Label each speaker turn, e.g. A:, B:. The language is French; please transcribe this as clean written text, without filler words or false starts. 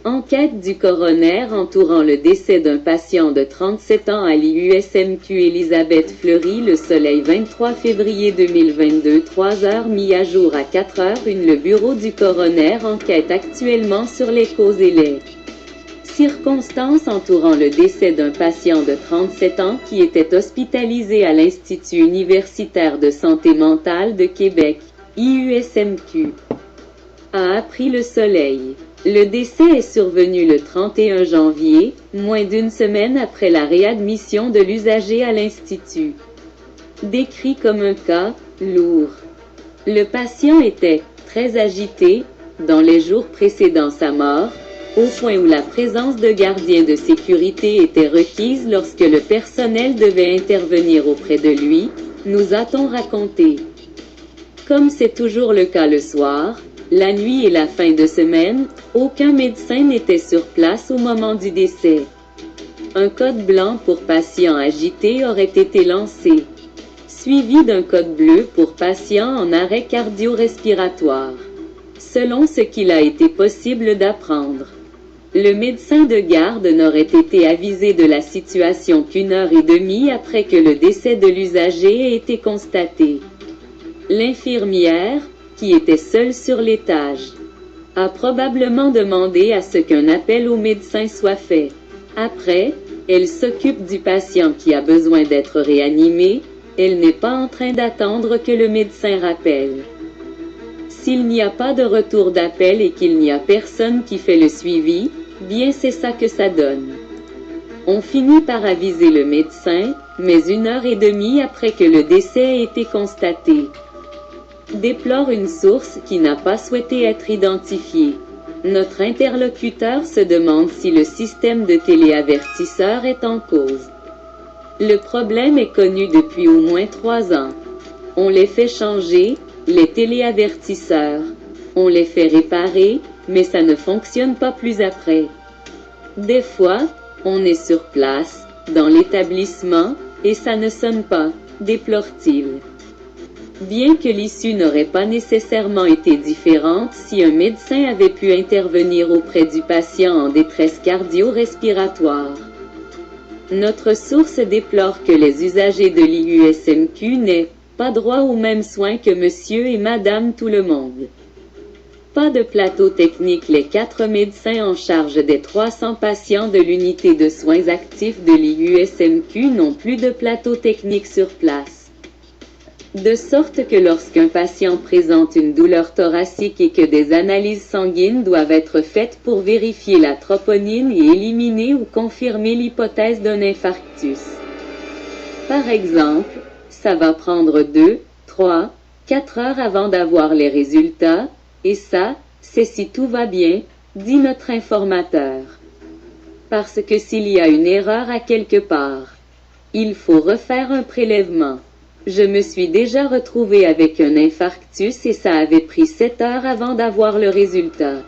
A: Enquête du coroner entourant le décès d'un patient de 37 ans à l'IUSMQ Elisabeth Fleury Le Soleil 23 février 2022 3h mis à jour à 4h01 Le bureau du coroner enquête actuellement sur les causes et les circonstances entourant le décès d'un patient de 37 ans qui était hospitalisé à l'Institut universitaire de santé mentale de Québec, IUSMQ, a appris Le Soleil. Le décès est survenu le 31 janvier, moins d'une semaine après la réadmission de l'usager à l'Institut. Décrit comme un cas lourd. Le patient était très agité dans les jours précédant sa mort, au point où la présence de gardiens de sécurité était requise lorsque le personnel devait intervenir auprès de lui, nous a-t-on raconté. Comme c'est toujours le cas le soir, la nuit et la fin de semaine, aucun médecin n'était sur place au moment du décès. Un code blanc pour patient agité aurait été lancé, suivi d'un code bleu pour patient en arrêt cardio-respiratoire, selon ce qu'il a été possible d'apprendre. Le médecin de garde n'aurait été avisé de la situation qu'1h30 après que le décès de l'usager ait été constaté. L'infirmière, qui était seule sur l'étage, a probablement demandé à ce qu'un appel au médecin soit fait. Après, elle s'occupe du patient qui a besoin d'être réanimé, elle n'est pas en train d'attendre que le médecin rappelle. S'il n'y a pas de retour d'appel et qu'il n'y a personne qui fait le suivi, bien c'est ça que ça donne. On finit par aviser le médecin, mais 1h30 après que le décès a été constaté. Déplore une source qui n'a pas souhaité être identifiée. Notre interlocuteur se demande si le système de téléavertisseur est en cause. Le problème est connu depuis au moins 3 ans. On les fait changer, les téléavertisseurs. On les fait réparer, mais ça ne fonctionne pas plus après. Des fois, on est sur place, dans l'établissement, et ça ne sonne pas, déplore-t-il. Bien que l'issue n'aurait pas nécessairement été différente si un médecin avait pu intervenir auprès du patient en détresse cardio-respiratoire. Notre source déplore que les usagers de l'IUSMQ n'aient pas droit aux mêmes soins que monsieur et madame tout le monde. Pas de plateau technique. Les 4 médecins en charge des 300 patients de l'unité de soins actifs de l'IUSMQ n'ont plus de plateau technique sur place. De sorte que lorsqu'un patient présente une douleur thoracique et que des analyses sanguines doivent être faites pour vérifier la troponine et éliminer ou confirmer l'hypothèse d'un infarctus. Par exemple, ça va prendre 2, 3, 4 heures avant d'avoir les résultats, et ça, c'est si tout va bien, dit notre informateur. Parce que s'il y a une erreur à quelque part, il faut refaire un prélèvement. Je me suis déjà retrouvé avec un infarctus et ça avait pris 7 heures avant d'avoir le résultat.